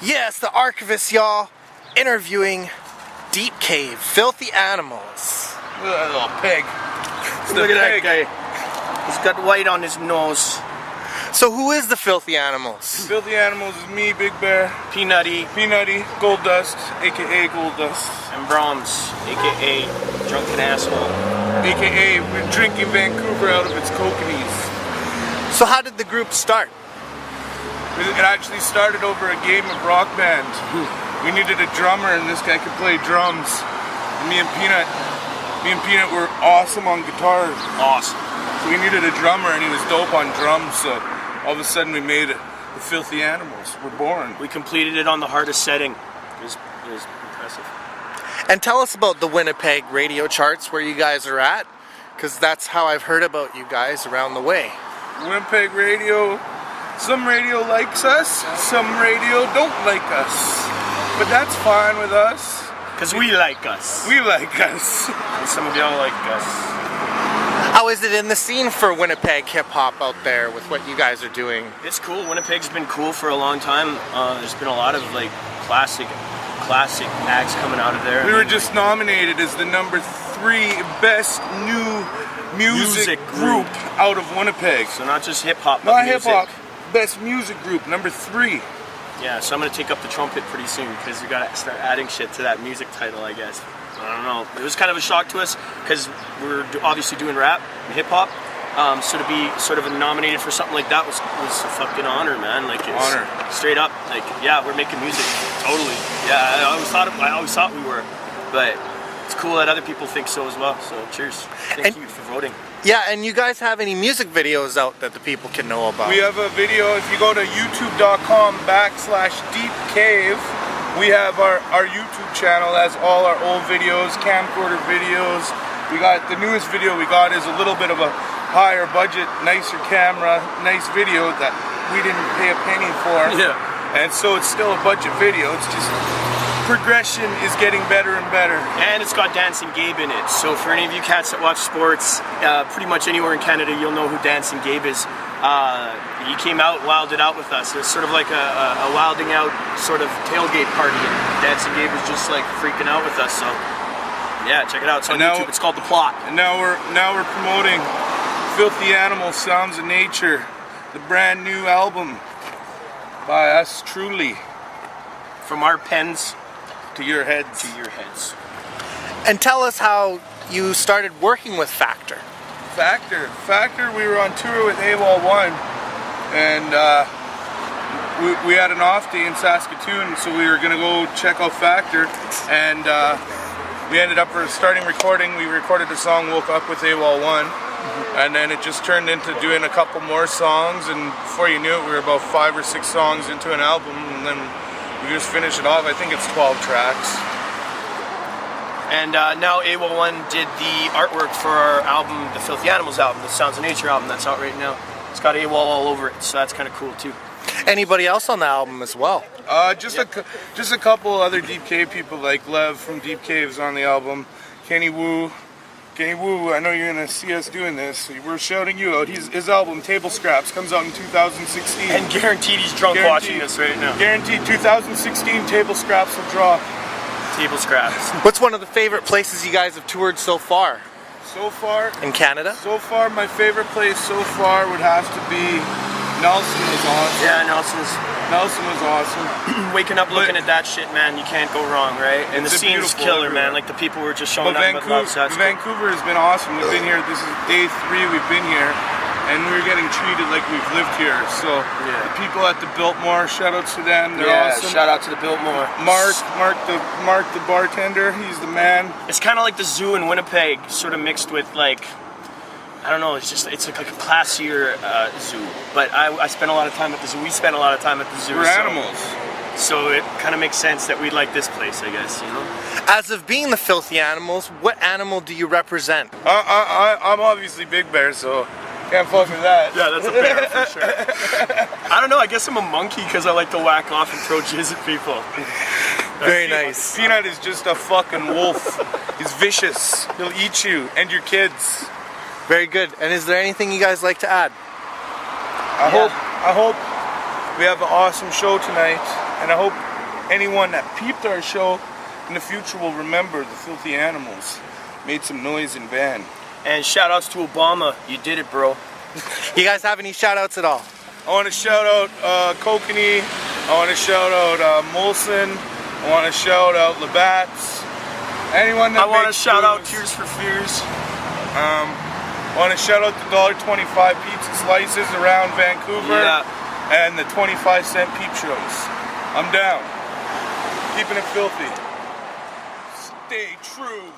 Yes, the Archivest, y'all, interviewing Deepcave, filthy animals. Look at that little pig. Look at that guy. He's got white on his nose. So who is the filthy animals? Filthy animals is me, Big Bear, Peanutty, Gold Dust, aka Gold Dust, and Brahms, aka Drunken Asshole, aka we're drinking Vancouver out of its kokanees. So how did the group start? It actually started over a game of Rock Band. We needed a drummer and this guy could play drums. And me and Peanut were awesome on guitar. Awesome. So we needed a drummer and he was dope on drums, so all of a sudden we made it. The Filthy Animals were born. We completed it on the hardest setting. It was impressive. And tell us about the Winnipeg radio charts, where you guys are at, because that's how I've heard about you guys around the way. Winnipeg radio, some radio likes us, some radio don't like us. But that's fine with us. Because we like us. We like us. And some of y'all like us. How is it in the scene for Winnipeg hip-hop out there with what you guys are doing? It's cool. Winnipeg's been cool for a long time. There's been a lot of like classic acts coming out of there. We were just nominated as the #3 best new music group out of Winnipeg. So not just hip-hop, but not music. hip-hop, best music group, #3. Yeah, so I'm going to take up the trumpet pretty soon because we got to start adding shit to that music title, I guess. I don't know. It was kind of a shock to us because we're obviously doing rap and hip-hop. So to be sort of nominated for something like that was a fucking honor, man. Like, it's honor. Straight up. Like, yeah, we're making music. Totally. Yeah, I always thought we were. But it's cool that other people think so as well. So cheers. Thank you for voting. Yeah, and you guys have any music videos out that the people can know about? We have a video. If you go to youtube.com/Deepcave, we have our YouTube channel. Has all our old videos, camcorder videos. We got the newest video we got is a little bit of a higher budget, nicer camera, nice video that we didn't pay a penny for. Yeah. And so it's still a budget video. It's just progression is getting better and better. And it's got Dancing Gabe in it. So for any of you cats that watch sports, pretty much anywhere in Canada, you'll know who Dancing Gabe is. He came out, wilded out with us. It was sort of like a wilding out sort of tailgate party. And Dancing Gabe was just like freaking out with us. So yeah, check it out. It's on YouTube. It's called The Plot. And now we're promoting Filthy Animals, Sounds of Nature, the brand new album by us truly. From our pens to your heads. To your heads. And tell us how you started working with Factor. Factor, we were on tour with AWOL1, and we had an off day in Saskatoon, so we were going to go check out Factor, and we ended up starting recording. We recorded the song Woke Up with AWOL1, and then it just turned into doing a couple more songs, and before you knew it, we were about 5 or 6 songs into an album, and then we just finished it off. I think it's 12 tracks. And now AWOL1 did the artwork for our album, the Filthy Animals album, the Sounds of Nature album that's out right now. It's got AWOL all over it, so that's kind of cool too. Anybody else on the album as well? Just a couple other Deepcave people, like Lev from Deepcave's on the album. Kenny Wu, I know you're gonna see us doing this. We're shouting you out. His album Table Scraps comes out in 2016. And guaranteed he's drunk watching this right now. Guaranteed 2016 Table Scraps will drop. Table Scraps. What's one of the favorite places you guys have toured so far? So far? In Canada? So far, my favorite place so far would have to be Nelson was awesome. Yeah, Nelson was awesome. Waking up looking at that shit, man, you can't go wrong, right? And the scene's killer, man. Like the people were just showing up about love. Vancouver has been awesome. We've been here, this is day 3 we've been here, and we're getting treated like we've lived here. So the people at the Biltmore, shout out to them. They're awesome. Shout out to the Biltmore. Mark the bartender, he's the man. It's kind of like the zoo in Winnipeg, sort of mixed with like, I don't know, it's like a classier zoo. But I spent a lot of time at the zoo. We spent a lot of time at the zoo. We're animals. So it kind of makes sense that we'd like this place, I guess, you know? As of being the Filthy Animals, what animal do you represent? I'm obviously Big Bear, so can't fuck with that. Yeah, that's a bear for sure. I don't know, I guess I'm a monkey because I like to whack off and throw jizz at people. Very nice. Peanut is just a fucking wolf. He's vicious. He'll eat you and your kids. Very good. And is there anything you guys like to add? I hope we have an awesome show tonight, and I hope anyone that peeped our show in the future will remember the Filthy Animals made some noise in van. And shout outs to Obama. You did it, bro. You guys have any shout outs at all? I want to shout out Kokanee. I want to shout out Molson. I want to shout out Labatt's. Anyone that I want to makes shout out booze. Tears for Fears. I want to shout out the $1.25 pizza slices around Vancouver. Yeah. And the 25-cent peep shows. I'm down. Keeping it filthy. Stay true.